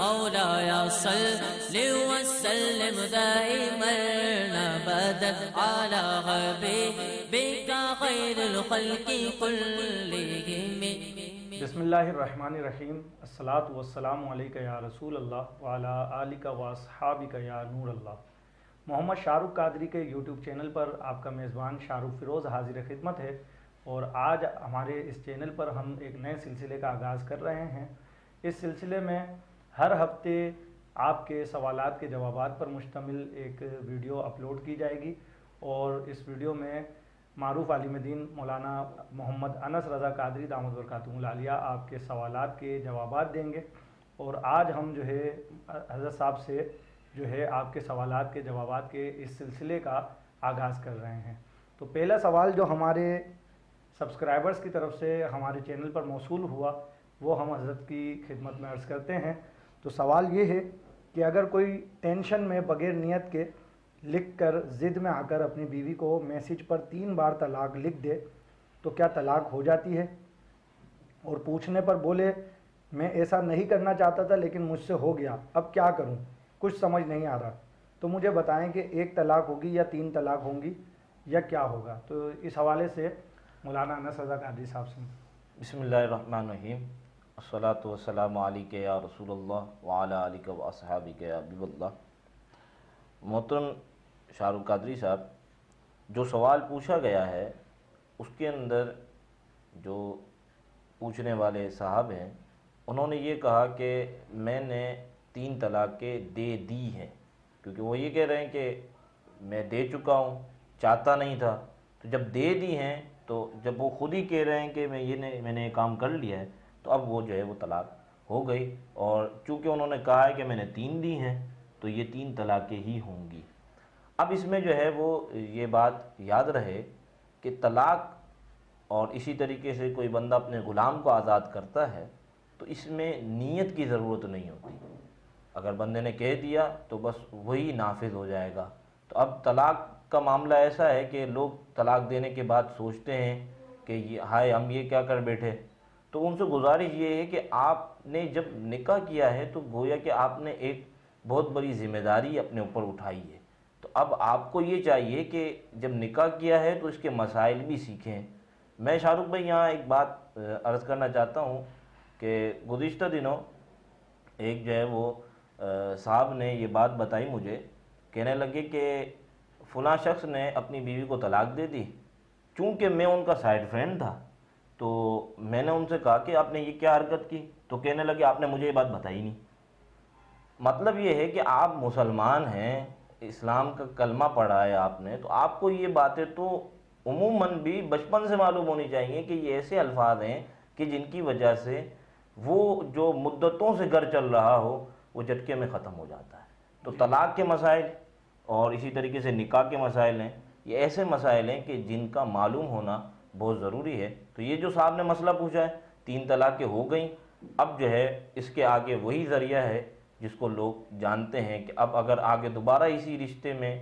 مولایا صلی وسلم دائما ابدا علی حبیبک خیر الخلق کلہم۔ بسم اللہ الرحمن الرحیم۔ الصلاۃ والسلام علیک یا رسول اللہ وعلی آلک واصحابک یا نور اللہ۔ محمد شاہ رخ قادری کے یوٹیوب چینل پر آپ کا میزبان شاہ رخ فیروز حاضر خدمت ہے، اور آج ہمارے اس چینل پر ہم ایک نئے سلسلے کا آغاز کر رہے ہیں۔ اس سلسلے میں ہر ہفتے آپ کے سوالات کے جوابات پر مشتمل ایک ویڈیو اپلوڈ کی جائے گی، اور اس ویڈیو میں معروف عالم دین مولانا محمد انس رضا قادری دامت برکاتہ العالیہ آپ کے سوالات کے جوابات دیں گے۔ اور آج ہم حضرت صاحب سے آپ کے سوالات کے جوابات کے اس سلسلے کا آغاز کر رہے ہیں۔ تو پہلا سوال جو ہمارے سبسکرائبرز کی طرف سے ہمارے چینل پر موصول ہوا وہ ہم حضرت کی خدمت میں عرض کرتے ہیں۔ تو سوال یہ ہے کہ اگر کوئی ٹینشن میں بغیر نیت کے لکھ کر ضد میں آ کر اپنی بیوی کو میسج پر 3 بار طلاق لکھ دے تو کیا طلاق ہو جاتی ہے؟ اور پوچھنے پر بولے میں ایسا نہیں کرنا چاہتا تھا لیکن مجھ سے ہو گیا، اب کیا کروں؟ کچھ سمجھ نہیں آ رہا، تو مجھے بتائیں کہ 1 طلاق ہوگی یا 3 طلاق ہوں گی یا کیا ہوگا؟ تو اس حوالے سے مولانا انس رضا قادری صاحب سے۔ بسم اللہ الرحمن الرحیم۔ الصلاۃ والسلام علیک یا رسول اللہ وعلی آلک واصحابک یا حبیب اللہ۔ محترم شاہ رخ قادری صاحب، جو سوال پوچھا گیا ہے اس کے اندر جو پوچھنے والے صاحب ہیں انہوں نے یہ کہا کہ میں نے 3 طلاقیں دے دی ہیں، کیونکہ وہ یہ کہہ رہے ہیں کہ میں دے چکا ہوں، چاہتا نہیں تھا، تو جب دے دی ہیں تو جب وہ خود ہی کہہ رہے ہیں کہ میں نے یہ کام کر لیا ہے تو اب وہ وہ طلاق ہو گئی، اور چونکہ انہوں نے کہا ہے کہ میں نے 3 دی ہیں تو یہ 3 طلاقیں ہی ہوں گی۔ اب اس میں وہ یہ بات یاد رہے کہ طلاق اور اسی طریقے سے کوئی بندہ اپنے غلام کو آزاد کرتا ہے تو اس میں نیت کی ضرورت نہیں ہوتی، اگر بندے نے کہہ دیا تو بس وہی نافذ ہو جائے گا۔ تو اب طلاق کا معاملہ ایسا ہے کہ لوگ طلاق دینے کے بعد سوچتے ہیں کہ ہائے ہم یہ کیا کر بیٹھے، تو ان سے گزارش یہ ہے کہ آپ نے جب نکاح کیا ہے تو گویا کہ آپ نے ایک بہت بڑی ذمہ داری اپنے اوپر اٹھائی ہے، تو اب آپ کو یہ چاہیے کہ جب نکاح کیا ہے تو اس کے مسائل بھی سیکھیں۔ میں شاہ رخ بھائی یہاں ایک بات عرض کرنا چاہتا ہوں کہ گزشتہ دنوں ایک وہ صاحب نے یہ بات بتائی مجھے، کہنے لگے کہ فلاں شخص نے اپنی بیوی کو طلاق دے دی، چونکہ میں ان کا سائیڈ فرینڈ تھا تو میں نے ان سے کہا کہ آپ نے یہ کیا حرکت کی، تو کہنے لگے آپ نے مجھے یہ بات بتائی نہیں۔ مطلب یہ ہے کہ آپ مسلمان ہیں، اسلام کا کلمہ پڑھا ہے آپ نے، تو آپ کو یہ باتیں تو عموماً بھی بچپن سے معلوم ہونی چاہیے کہ یہ ایسے الفاظ ہیں کہ جن کی وجہ سے وہ جو مدتوں سے گھر چل رہا ہو وہ جھٹکے میں ختم ہو جاتا ہے۔ تو طلاق کے مسائل اور اسی طریقے سے نکاح کے مسائل ہیں، یہ ایسے مسائل ہیں کہ جن کا معلوم ہونا بہت ضروری ہے۔ تو یہ جو صاحب نے مسئلہ پوچھا ہے 3 طلاقیں ہو گئیں، اب اس کے آگے وہی ذریعہ ہے جس کو لوگ جانتے ہیں کہ اب اگر آگے دوبارہ اسی رشتے میں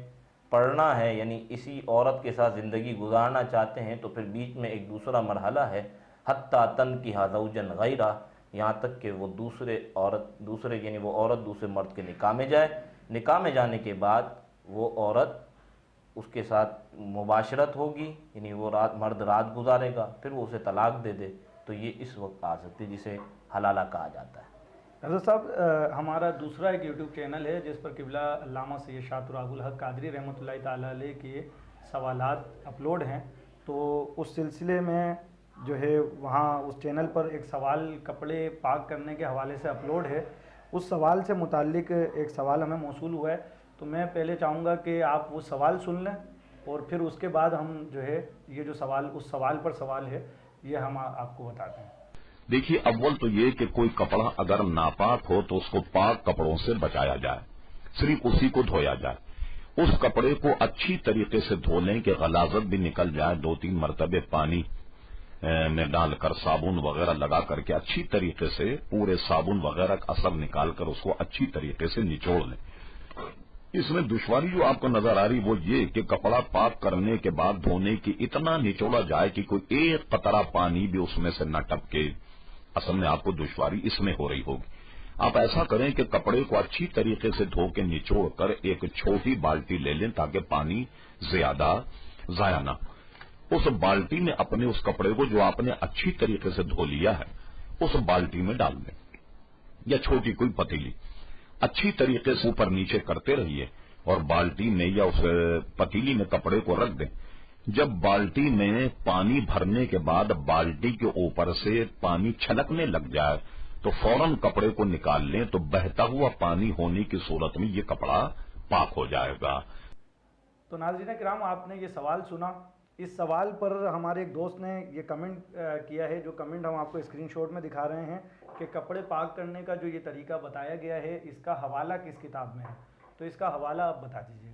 پڑنا ہے، یعنی اسی عورت کے ساتھ زندگی گزارنا چاہتے ہیں، تو پھر بیچ میں ایک دوسرا مرحلہ ہے حتیٰ تنکح زوجا غیرہ، یہاں تک کہ وہ وہ عورت دوسرے مرد کے نکاح میں جائے، نکاح میں جانے کے بعد وہ عورت اس کے ساتھ مباشرت ہوگی، یعنی وہ مرد رات گزارے گا، پھر وہ اسے طلاق دے دے، تو یہ اس وقت آ سکتی ہے جسے حلالہ کہا جاتا ہے۔ حضرت صاحب، ہمارا دوسرا ایک یوٹیوب چینل ہے جس پر قبلہ علامہ سید شاہ طراغ الحق قادری رحمۃ اللہ تعالیٰ علیہ کے سوالات اپلوڈ ہیں، تو اس سلسلے میں وہاں اس چینل پر ایک سوال کپڑے پاک کرنے کے حوالے سے اپلوڈ ہے۔ اس سوال سے متعلق ایک سوال ہمیں موصول ہوا ہے، تو میں پہلے چاہوں گا کہ آپ وہ سوال سن لیں اور پھر اس کے بعد ہم یہ جو سوال اس سوال پر سوال ہے یہ ہم آپ کو بتاتے ہیں۔ دیکھیے، اول تو یہ کہ کوئی کپڑا اگر ناپاک ہو تو اس کو پاک کپڑوں سے بچایا جائے، صرف اسی کو دھویا جائے۔ اس کپڑے کو اچھی طریقے سے دھو لیں کہ غلاظت بھی نکل جائے، 2-3 مرتبے پانی میں ڈال کر صابن وغیرہ لگا کر کے اچھی طریقے سے پورے صابن وغیرہ کا اثر نکال کر اس کو اچھی طریقے سے نچوڑ لیں۔ اس میں دشواری جو آپ کو نظر آ رہی وہ یہ کہ کپڑا پاک کرنے کے بعد دھونے کی اتنا نچوڑا جائے کہ کوئی ایک قطرہ پانی بھی اس میں سے نہ ٹپکے، اصل میں آپ کو دشواری اس میں ہو رہی ہوگی۔ آپ ایسا کریں کہ کپڑے کو اچھی طریقے سے دھو کے نچوڑ کر ایک چھوٹی بالٹی لے لیں تاکہ پانی زیادہ ضائع نہ ہو۔ اس بالٹی میں اپنے اس کپڑے کو جو آپ نے اچھی طریقے سے دھو لیا ہے اس بالٹی میں ڈال دیں، یا چھوٹی کوئی پتیلی، اچھی طریقے سے اوپر نیچے کرتے رہیے اور بالٹی میں یا اس پتیلی میں کپڑے کو رکھ دیں۔ جب بالٹی میں پانی بھرنے کے بعد بالٹی کے اوپر سے پانی چھلکنے لگ جائے تو فوراً کپڑے کو نکال لیں، تو بہتا ہوا پانی ہونے کی صورت میں یہ کپڑا پاک ہو جائے گا۔ تو ناظرین کرام، آپ نے یہ سوال سنا۔ اس سوال پر ہمارے ایک دوست نے یہ کمنٹ کیا ہے، جو کمنٹ ہم آپ کو اسکرین شاٹ میں دکھا رہے ہیں، کہ کپڑے پاک کرنے کا جو یہ طریقہ بتایا گیا ہے اس کا حوالہ کس کتاب میں ہے؟ تو اس کا حوالہ آپ بتا دیجیے۔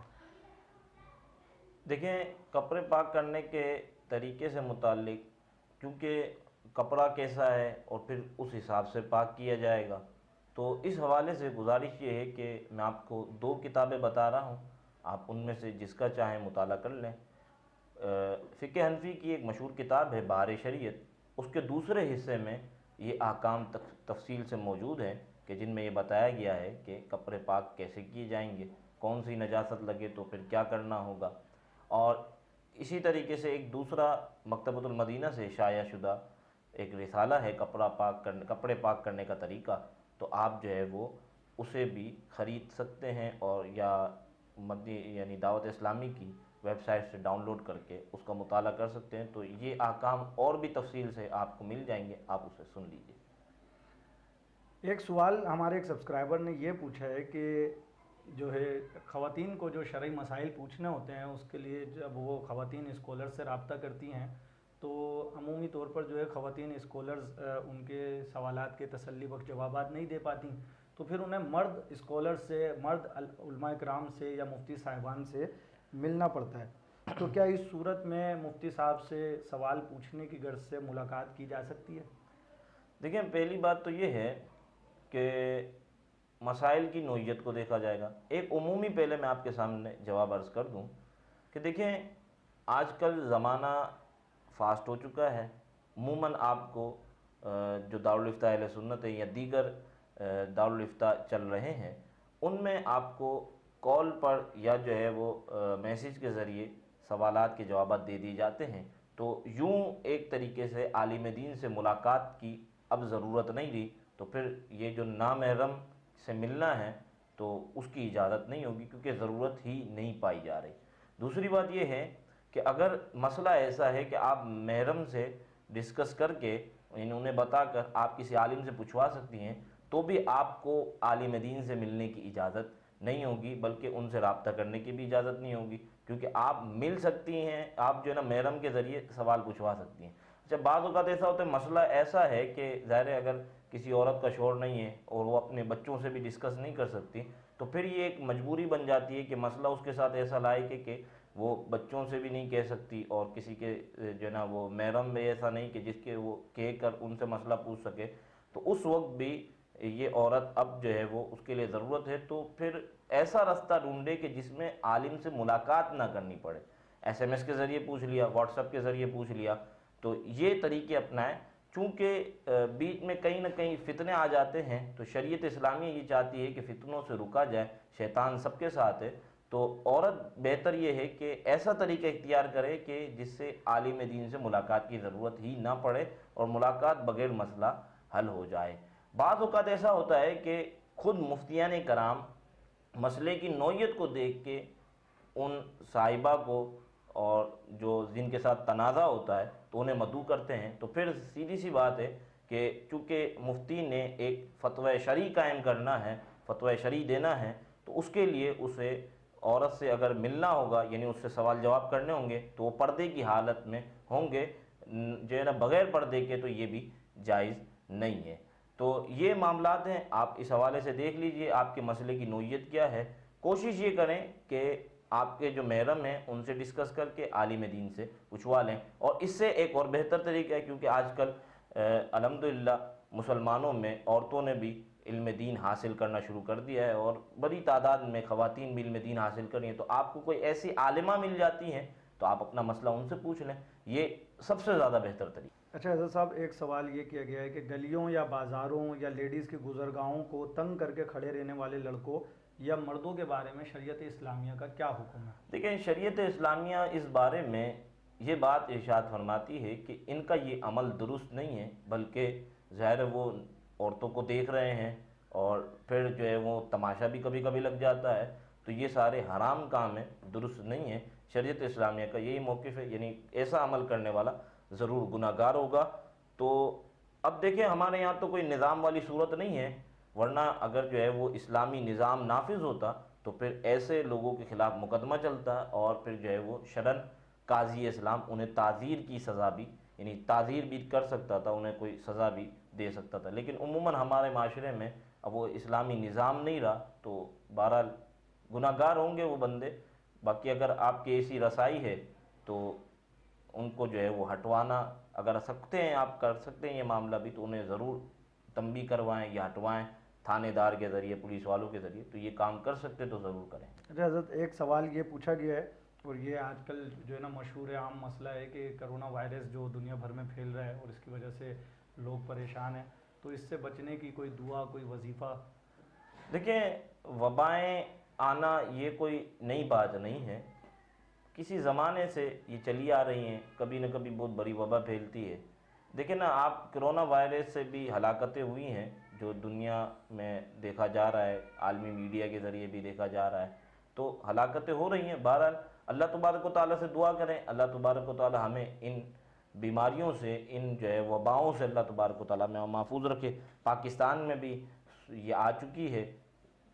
دیکھیں، کپڑے پاک کرنے کے طریقے سے متعلق، کیونکہ کپڑا کیسا ہے اور پھر اس حساب سے پاک کیا جائے گا، تو اس حوالے سے گزارش یہ ہے کہ میں آپ کو 2 کتابیں بتا رہا ہوں، آپ ان میں سے جس کا چاہیں مطالعہ کر لیں۔ فقہ حنفی کی ایک مشہور کتاب ہے بہار شریعت، اس کے دوسرے حصے میں یہ احکام تفصیل سے موجود ہیں کہ جن میں یہ بتایا گیا ہے کہ کپڑے پاک کیسے کیے جائیں گے، کون سی نجاست لگے تو پھر کیا کرنا ہوگا۔ اور اسی طریقے سے ایک دوسرا مکتبۃ المدینہ سے شائع شدہ ایک رسالہ ہے کپڑے پاک کرنے کا طریقہ، تو آپ جو ہے وہ اسے بھی خرید سکتے ہیں اور یا یعنی دعوت اسلامی کی ویب سائٹ سے ڈاؤن لوڈ کر کے اس کا مطالعہ کر سکتے ہیں۔ تو یہ احکام اور بھی تفصیل سے آپ کو مل جائیں گے، آپ اسے سن لیجیے۔ ایک سوال ہمارے ایک سبسکرائبر نے یہ پوچھا ہے کہ جو ہے خواتین کو جو شرعی مسائل پوچھنے ہوتے ہیں، اس کے لیے جب وہ خواتین اسکالر سے رابطہ کرتی ہیں تو عمومی طور پر جو ہے خواتین اسکالرز ان کے سوالات کے تسلی بخش جوابات نہیں دے پاتی، تو پھر انہیں مرد اسکالر سے، مرد علماء کرام سے یا مفتی صاحبان سے ملنا پڑتا ہے۔ تو کیا اس صورت میں مفتی صاحب سے سوال پوچھنے کی غرض سے ملاقات کی جا سکتی ہے؟ دیکھیں، پہلی بات تو یہ ہے کہ مسائل کی نوعیت کو دیکھا جائے گا۔ ایک عمومی پہلے میں آپ کے سامنے جواب عرض کر دوں کہ دیکھیں، آج کل زمانہ فاسٹ ہو چکا ہے۔ عموماً آپ کو جو دارالافتاء اہل سنت ہے یا دیگر دارالافتاء چل رہے ہیں، ان میں آپ کو کال پر یا جو ہے وہ میسیج کے ذریعے سوالات کے جوابات دے دیے جاتے ہیں۔ تو یوں ایک طریقے سے عالم دین سے ملاقات کی اب ضرورت نہیں رہی، تو پھر یہ جو نامحرم سے ملنا ہے تو اس کی اجازت نہیں ہوگی، کیونکہ ضرورت ہی نہیں پائی جا رہی۔ دوسری بات یہ ہے کہ اگر مسئلہ ایسا ہے کہ آپ محرم سے ڈسکس کر کے یعنی انہیں بتا کر آپ کسی عالم سے پوچھوا سکتی ہیں، تو بھی آپ کو عالم دین سے ملنے کی اجازت نہیں ہوگی، بلکہ ان سے رابطہ کرنے کی بھی اجازت نہیں ہوگی، کیونکہ آپ مل سکتی ہیں، آپ جو ہے نا محرم کے ذریعے سوال پوچھوا سکتی ہیں۔ اچھا، بعض اوقات ایسا ہوتا ہے مسئلہ ایسا ہے کہ ظاہر ہے اگر کسی عورت کا شوہر نہیں ہے اور وہ اپنے بچوں سے بھی ڈسکس نہیں کر سکتی، تو پھر یہ ایک مجبوری بن جاتی ہے کہ مسئلہ اس کے ساتھ ایسا لائق ہے کہ وہ بچوں سے بھی نہیں کہہ سکتی اور کسی کے جو ہے نا وہ محرم میں ایسا نہیں کہ جس کے وہ کہہ کر ان سے مسئلہ پوچھ سکے، تو اس وقت بھی یہ عورت اب جو ہے وہ اس کے لیے ضرورت ہے تو پھر ایسا رستہ ڈھونڈے کہ جس میں عالم سے ملاقات نہ کرنی پڑے۔ SMS کے ذریعے پوچھ لیا، واٹس ایپ کے ذریعے پوچھ لیا، تو یہ طریقے اپنائیں۔ چونکہ بیچ میں کہیں نہ کہیں فتنے آ جاتے ہیں، تو شریعت اسلامی یہ چاہتی ہے کہ فتنوں سے رکا جائے، شیطان سب کے ساتھ ہے، تو عورت بہتر یہ ہے کہ ایسا طریقہ اختیار کرے کہ جس سے عالم دین سے ملاقات کی ضرورت ہی نہ پڑے اور ملاقات بغیر مسئلہ حل ہو جائے۔ بعض اوقات ایسا ہوتا ہے کہ خود مفتیان کرام مسئلے کی نوعیت کو دیکھ کے ان صاحبہ کو اور جو جن کے ساتھ تنازع ہوتا ہے تو انہیں مدعو کرتے ہیں، تو پھر سیدھی سی بات ہے کہ چونکہ مفتی نے ایک فتوی شرعی قائم کرنا ہے، فتوی شرعی دینا ہے، تو اس کے لیے اسے عورت سے اگر ملنا ہوگا، یعنی اس سے سوال جواب کرنے ہوں گے، تو وہ پردے کی حالت میں ہوں گے، جو ہے نا بغیر پردے کے تو یہ بھی جائز نہیں ہے۔ تو یہ معاملات ہیں، آپ اس حوالے سے دیکھ لیجئے آپ کے مسئلے کی نوعیت کیا ہے۔ کوشش یہ کریں کہ آپ کے جو محرم ہیں ان سے ڈسکس کر کے عالم دین سے پوچھوا لیں، اور اس سے ایک اور بہتر طریقہ ہے، کیونکہ آج کل الحمدللہ مسلمانوں میں عورتوں نے بھی علم دین حاصل کرنا شروع کر دیا ہے، اور بڑی تعداد میں خواتین بھی علم دین حاصل کر رہی ہیں، تو آپ کو کوئی ایسی عالمہ مل جاتی ہیں تو آپ اپنا مسئلہ ان سے پوچھ لیں، یہ سب سے زیادہ بہتر طریقہ۔ اچھا حضرت صاحب، ایک سوال یہ کیا گیا ہے کہ گلیوں یا بازاروں یا لیڈیز کی گزرگاہوں کو تنگ کر کے کھڑے رہنے والے لڑکوں یا مردوں کے بارے میں شریعت اسلامیہ کا کیا حکم ہے؟ دیکھیں، شریعت اسلامیہ اس بارے میں یہ بات ارشاد فرماتی ہے کہ ان کا یہ عمل درست نہیں ہے، بلکہ ظاہر ہے وہ عورتوں کو دیکھ رہے ہیں اور پھر جو ہے وہ تماشا بھی کبھی کبھی لگ جاتا ہے، تو یہ سارے حرام کام ہیں، درست نہیں ہے۔ شریعت اسلامیہ کا یہی موقف ہے، یعنی ایسا عمل کرنے والا ضرور گناہگار ہوگا۔ تو اب دیکھیں، ہمارے یہاں تو کوئی نظام والی صورت نہیں ہے، ورنہ اگر جو ہے وہ اسلامی نظام نافذ ہوتا تو پھر ایسے لوگوں کے خلاف مقدمہ چلتا اور پھر جو ہے وہ شرعاً قاضی اسلام انہیں تعزیر کی سزا بھی، یعنی تعزیر بھی کر سکتا تھا، انہیں کوئی سزا بھی دے سکتا تھا۔ لیکن عموماً ہمارے معاشرے میں اب وہ اسلامی نظام نہیں رہا، تو بہرحال گناہگار ہوں گے وہ بندے۔ باقی اگر آپ کی ایسی رسائی ہے تو ان کو جو ہے وہ ہٹوانا، اگر سکتے ہیں، آپ کر سکتے ہیں یہ معاملہ بھی، تو انہیں ضرور تنبیہ کروائیں یا ہٹوائیں تھانے دار کے ذریعے، پولیس والوں کے ذریعے، تو یہ کام کر سکتے تو ضرور کریں۔ اچھا حضرت، ایک سوال یہ پوچھا گیا ہے، اور یہ آج کل جو ہے نا مشہور عام مسئلہ ہے کہ کرونا وائرس جو دنیا بھر میں پھیل رہا ہے اور اس کی وجہ سے لوگ پریشان ہیں، تو اس سے بچنے کی کوئی دعا، کوئی وظیفہ؟ دیکھیں، وبائیں آنا یہ کوئی نئی بات نہیں ہے، کسی زمانے سے یہ چلی آ رہی ہیں، کبھی نہ کبھی بہت بڑی وبا پھیلتی ہے۔ دیکھیں نا، آپ کرونا وائرس سے بھی ہلاکتیں ہوئی ہیں جو دنیا میں دیکھا جا رہا ہے، عالمی میڈیا کے ذریعے بھی دیکھا جا رہا ہے، تو ہلاکتیں ہو رہی ہیں۔ بہرحال اللہ تبارک و تعالیٰ سے دعا کریں، اللہ تبارک و تعالیٰ ہمیں ان بیماریوں سے، ان جو ہے وباؤں سے اللہ تبارک و تعالیٰ میں محفوظ رکھے۔ پاکستان میں بھی یہ آ چکی ہے،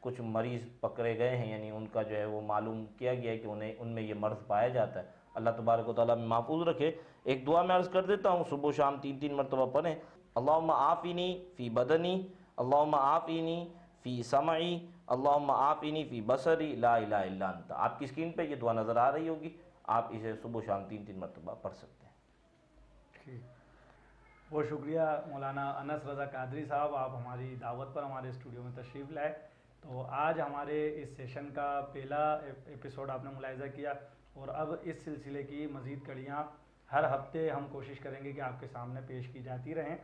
کچھ مریض پکڑے گئے ہیں، یعنی ان کا جو ہے وہ معلوم کیا گیا ہے کہ ان میں یہ مرض پایا جاتا ہے۔ اللہ تبارک و تعالیٰ میں محفوظ رکھے۔ ایک دعا میں عرض کر دیتا ہوں، صبح و شام 3 مرتبہ پڑھیں۔ اللہم عافینی فی بدنی، اللہم عافینی فی سمعی، اللہم عافینی فی بصری، لا الہ الا انت۔ آپ کی اسکرین پہ یہ دعا نظر آ رہی ہوگی، آپ اسے صبح و شام 3 مرتبہ پڑھ سکتے ہیں۔ ٹھیک، بہت شکریہ مولانا انس رضا قادری صاحب، آپ ہماری دعوت پر ہمارے اسٹوڈیو میں تشریف لائے۔ تو آج ہمارے اس سیشن کا پہلا ایپیسوڈ آپ نے ملاحظہ کیا، اور اب اس سلسلے کی مزید کڑیاں ہر ہفتے ہم کوشش کریں گے کہ آپ کے سامنے پیش کی جاتی رہیں۔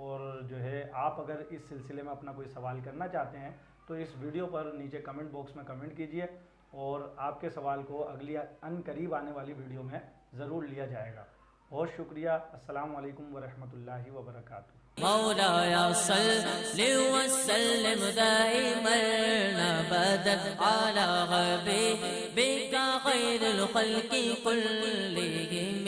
اور جو ہے آپ اگر اس سلسلے میں اپنا کوئی سوال کرنا چاہتے ہیں تو اس ویڈیو پر نیچے کمنٹ باکس میں کمنٹ کیجئے، اور آپ کے سوال کو اگلی ان قریب آنے والی ویڈیو میں ضرور لیا جائے گا۔ بہت شکریہ۔ السلام علیکم ورحمۃ اللہ وبرکاتہ۔ مولاي صل وسلم دائما ابدا على حبيبك خير الخلق كلهم